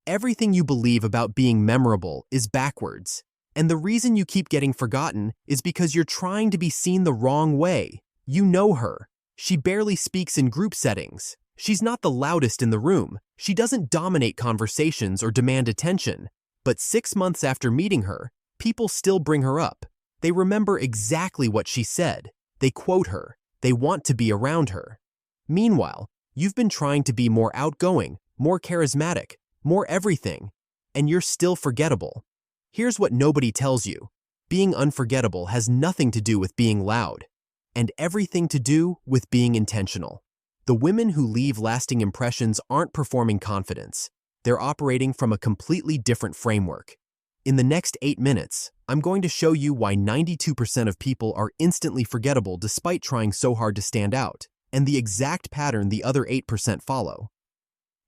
Everything you believe about being memorable is backwards. And the reason you keep getting forgotten is because you're trying to be seen the wrong way. You know her. She barely speaks in group settings. She's not the loudest in the room. She doesn't dominate conversations or demand attention. But 6 months after meeting her, people still bring her up. They remember exactly what she said. They quote her. They want to be around her. Meanwhile, you've been trying to be more outgoing, more charismatic, more everything, and you're still forgettable. Here's what nobody tells you. Being unforgettable has nothing to do with being loud, and everything to do with being intentional. The women who leave lasting impressions aren't performing confidence. They're operating from a completely different framework. In the next 8 minutes, I'm going to show you why 92% of people are instantly forgettable despite trying so hard to stand out, and the exact pattern the other 8% follow.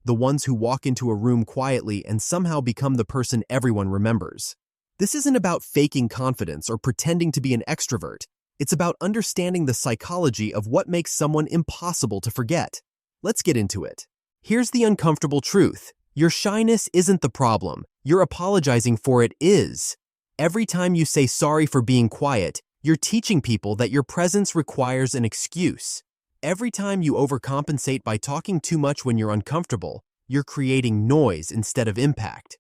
The ones who walk into a room quietly and somehow become the person everyone remembers. This isn't about faking confidence or pretending to be an extrovert. It's about understanding the psychology of what makes someone impossible to forget. Let's get into it. Here's the uncomfortable truth. Your shyness isn't the problem. Your apologizing for it is. Every time you say sorry for being quiet, you're teaching people that your presence requires an excuse. Every time you overcompensate by talking too much when you're uncomfortable, you're creating noise instead of impact.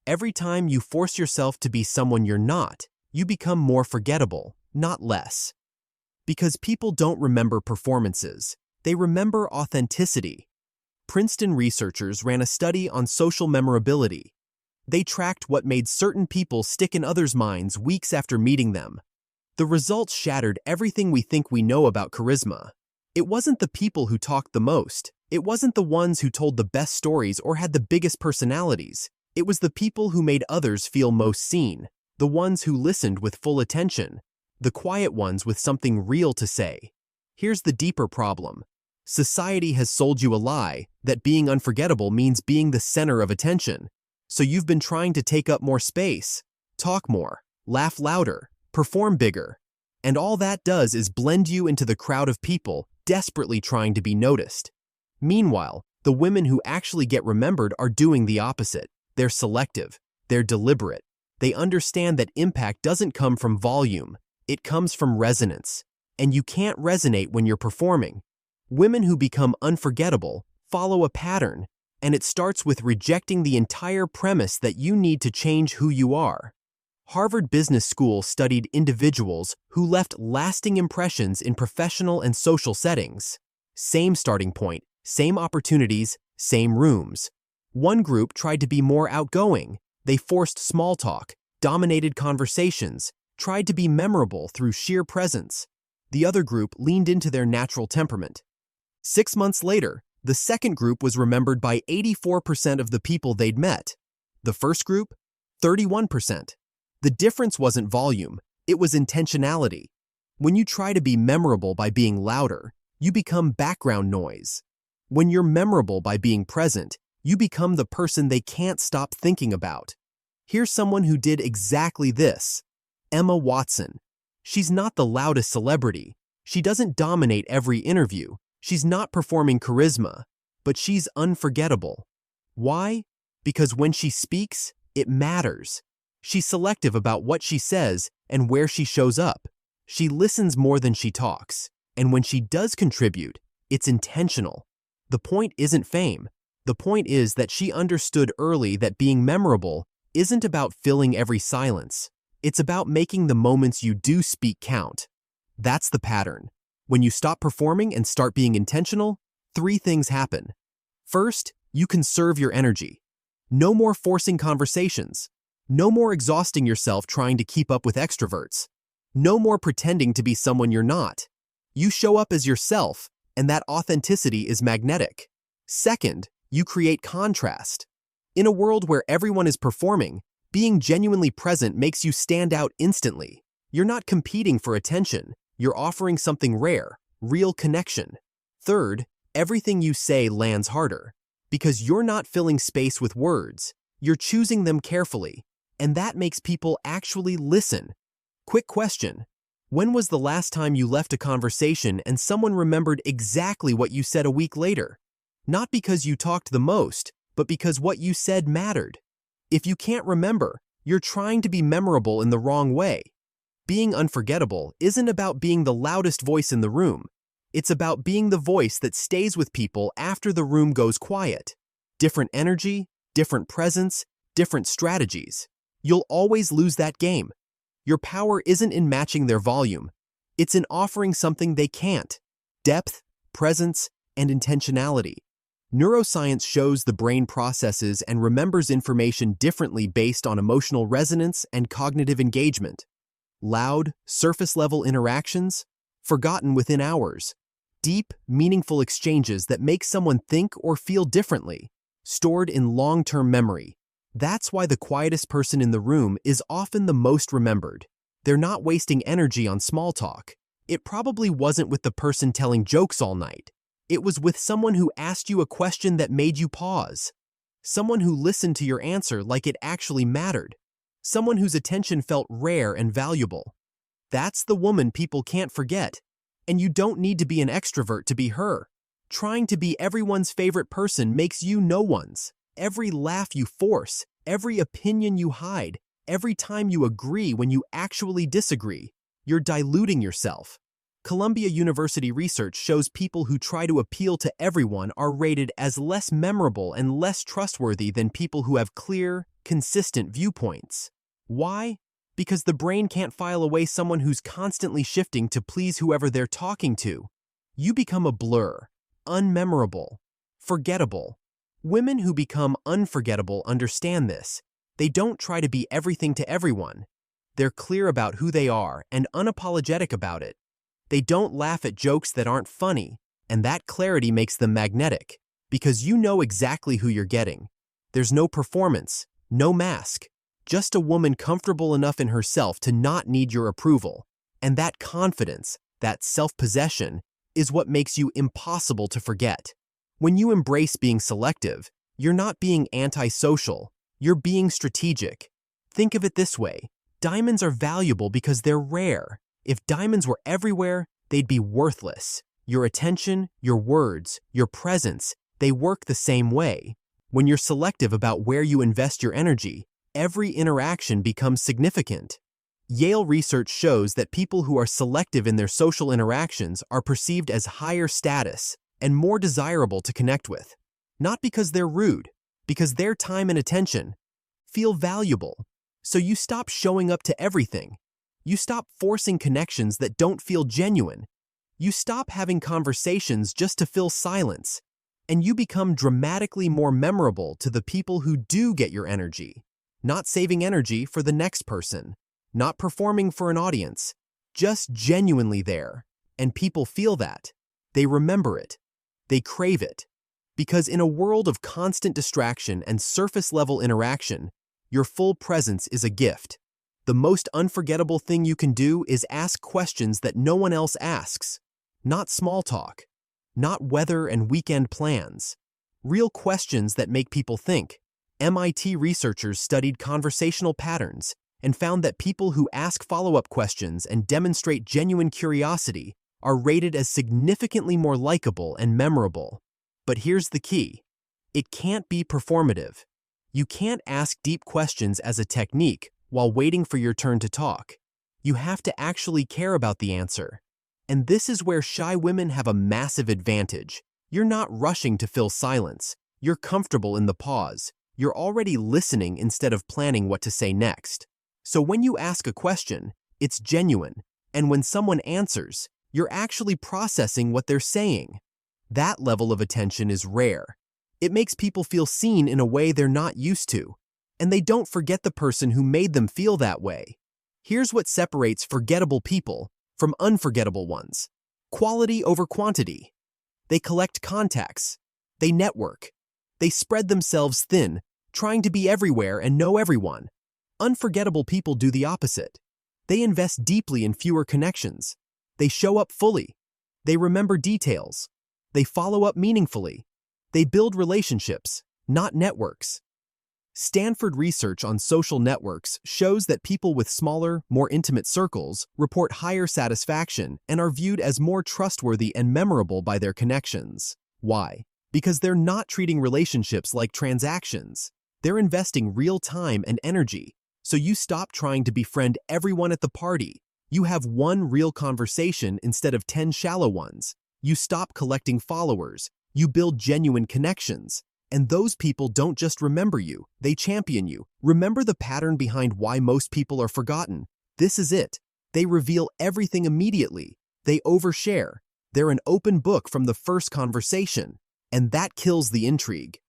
Every time you force yourself to be someone you're not, you become more forgettable, not less. Because people don't remember performances, they remember authenticity. Princeton researchers ran a study on social memorability. They tracked what made certain people stick in others' minds weeks after meeting them. The results shattered everything we think we know about charisma. It wasn't the people who talked the most. It wasn't the ones who told the best stories or had the biggest personalities. It was the people who made others feel most seen, the ones who listened with full attention, the quiet ones with something real to say. Here's the deeper problem. Society has sold you a lie that being unforgettable means being the center of attention. So you've been trying to take up more space, talk more, laugh louder, perform bigger. And all that does is blend you into the crowd of people desperately trying to be noticed. Meanwhile, the women who actually get remembered are doing the opposite. They're selective. They're deliberate. They understand that impact doesn't come from volume. It comes from resonance. And you can't resonate when you're performing. Women who become unforgettable follow a pattern, and it starts with rejecting the entire premise that you need to change who you are. Harvard Business School studied individuals who left lasting impressions in professional and social settings. Same starting point, same opportunities, same rooms. One group tried to be more outgoing. They forced small talk, dominated conversations, tried to be memorable through sheer presence. The other group leaned into their natural temperament. 6 months later, the second group was remembered by 84% of the people they'd met. The first group, 31%. The difference wasn't volume, it was intentionality. When you try to be memorable by being louder, you become background noise. When you're memorable by being present, you become the person they can't stop thinking about. Here's someone who did exactly this. Emma Watson. She's not the loudest celebrity. She doesn't dominate every interview. She's not performing charisma, but she's unforgettable. Why? Because when she speaks, it matters. She's selective about what she says and where she shows up. She listens more than she talks, and when she does contribute, it's intentional. The point isn't fame. The point is that she understood early that being memorable isn't about filling every silence. It's about making the moments you do speak count. That's the pattern. When you stop performing and start being intentional, 3 things happen. First, you conserve your energy. No more forcing conversations. No more exhausting yourself trying to keep up with extroverts. No more pretending to be someone you're not. You show up as yourself, and that authenticity is magnetic. Second, you create contrast. In a world where everyone is performing, being genuinely present makes you stand out instantly. You're not competing for attention. You're offering something rare, real connection. Third, everything you say lands harder. Because you're not filling space with words. You're choosing them carefully. And that makes people actually listen. Quick question. When was the last time you left a conversation and someone remembered exactly what you said a week later? Not because you talked the most, but but because what you said mattered. If you can't remember, you're trying to be memorable in the wrong way. Being unforgettable isn't about being the loudest voice in the room. It's about being the voice that stays with people after the room goes quiet. Different energy, different presence, different strategies. You'll always lose that game. Your power isn't in matching their volume. It's in offering something they can't: depth, presence, and intentionality. Neuroscience shows the brain processes and remembers information differently based on emotional resonance and cognitive engagement. Loud, surface-level interactions, forgotten within hours. Deep, meaningful exchanges that make someone think or feel differently, stored in long-term memory. That's why the quietest person in the room is often the most remembered. They're not wasting energy on small talk. It probably wasn't with the person telling jokes all night. It was with someone who asked you a question that made you pause. Someone who listened to your answer like it actually mattered. Someone whose attention felt rare and valuable. That's the woman people can't forget. And you don't need to be an extrovert to be her. Trying to be everyone's favorite person makes you no one's. Every laugh you force, every opinion you hide, every time you agree when you actually disagree, you're diluting yourself. Columbia University research shows people who try to appeal to everyone are rated as less memorable and less trustworthy than people who have clear, consistent viewpoints. Why? Because the brain can't file away someone who's constantly shifting to please whoever they're talking to. You become a blur, unmemorable, forgettable. Women who become unforgettable understand this. They don't try to be everything to everyone. They're clear about who they are and unapologetic about it. They don't laugh at jokes that aren't funny, and that clarity makes them magnetic, because you know exactly who you're getting. There's no performance, no mask, just a woman comfortable enough in herself to not need your approval. And that confidence, that self-possession, is what makes you impossible to forget. When you embrace being selective, you're not being antisocial, you're being strategic. Think of it this way: diamonds are valuable because they're rare. If diamonds were everywhere, they'd be worthless. Your attention, your words, your presence, they work the same way. When you're selective about where you invest your energy, every interaction becomes significant. Yale research shows that people who are selective in their social interactions are perceived as higher status and more desirable to connect with. Not because they're rude, because their time and attention feel valuable. So you stop showing up to everything. You stop forcing connections that don't feel genuine. You stop having conversations just to fill silence. And you become dramatically more memorable to the people who do get your energy. Not saving energy for the next person. Not performing for an audience. Just genuinely there. And people feel that. They remember it. They crave it. Because in a world of constant distraction and surface-level interaction, your full presence is a gift. The most unforgettable thing you can do is ask questions that no one else asks. Not small talk. Not weather and weekend plans. Real questions that make people think. MIT researchers studied conversational patterns and found that people who ask follow-up questions and demonstrate genuine curiosity are rated as significantly more likable and memorable. But here's the key. It can't be performative. You can't ask deep questions as a technique while waiting for your turn to talk. You have to actually care about the answer. And this is where shy women have a massive advantage. You're not rushing to fill silence. You're comfortable in the pause. You're already listening instead of planning what to say next. So when you ask a question, it's genuine. And when someone answers, you're actually processing what they're saying. That level of attention is rare. It makes people feel seen in a way they're not used to. And they don't forget the person who made them feel that way. Here's what separates forgettable people from unforgettable ones. Quality over quantity. They collect contacts. They network. They spread themselves thin, trying to be everywhere and know everyone. Unforgettable people do the opposite. They invest deeply in fewer connections. They show up fully. They remember details. They follow up meaningfully. They build relationships, not networks. Stanford research on social networks shows that people with smaller, more intimate circles report higher satisfaction and are viewed as more trustworthy and memorable by their connections. Why? Because they're not treating relationships like transactions. They're investing real time and energy. So you stop trying to befriend everyone at the party. You have one real conversation instead of 10 shallow ones. You stop collecting followers. You build genuine connections. And those people don't just remember you, they champion you. Remember the pattern behind why most people are forgotten. This is it. They reveal everything immediately. They overshare. They're an open book from the first conversation. And that kills the intrigue.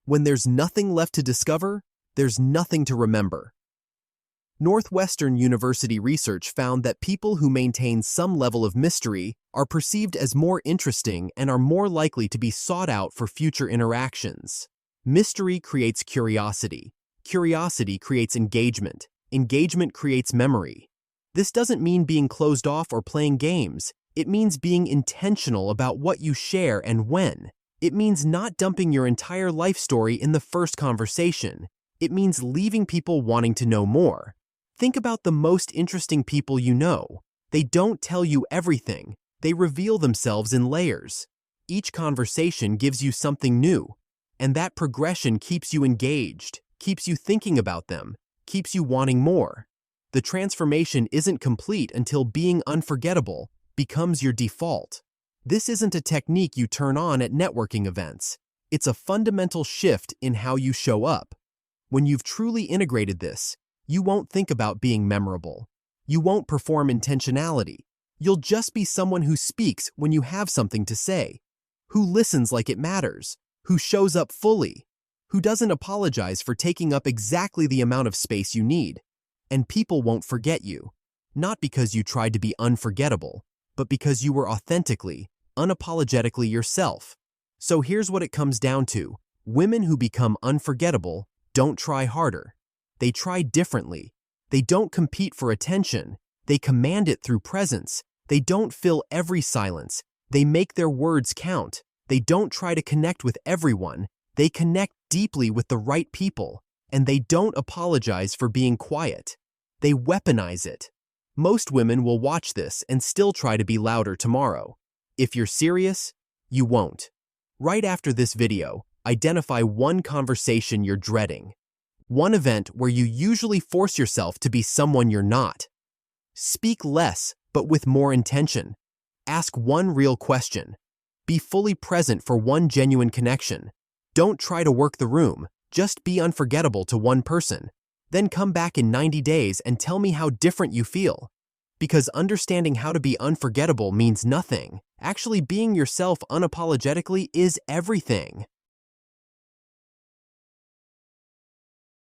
When there's nothing left to discover, there's nothing to remember. Northwestern University research found that people who maintain some level of mystery are perceived as more interesting and are more likely to be sought out for future interactions. Mystery creates curiosity. Curiosity creates engagement. Engagement creates memory. This doesn't mean being closed off or playing games. It means being intentional about what you share and when. It means not dumping your entire life story in the first conversation. It means leaving people wanting to know more. Think about the most interesting people you know. They don't tell you everything. They reveal themselves in layers. Each conversation gives you something new. And that progression keeps you engaged, keeps you thinking about them, keeps you wanting more. The transformation isn't complete until being unforgettable becomes your default. This isn't a technique you turn on at networking events. It's a fundamental shift in how you show up. When you've truly integrated this, you won't think about being memorable. You won't perform intentionality. You'll just be someone who speaks when you have something to say, who listens like it matters, who shows up fully, who doesn't apologize for taking up exactly the amount of space you need. And people won't forget you, not because you tried to be unforgettable, but because you were authentically, unapologetically yourself. So here's what it comes down to. Women who become unforgettable don't try harder. They try differently. They don't compete for attention. They command it through presence. They don't fill every silence. They make their words count. They don't try to connect with everyone. They connect deeply with the right people. And they don't apologize for being quiet. They weaponize it. Most women will watch this and still try to be louder tomorrow. If you're serious, you won't. Right after this video, identify one conversation you're dreading. One event where you usually force yourself to be someone you're not. Speak less, but with more intention. Ask one real question. Be fully present for one genuine connection. Don't try to work the room. Just be unforgettable to one person. Then come back in 90 days and tell me how different you feel. Because understanding how to be unforgettable means nothing. Actually, being yourself unapologetically is everything.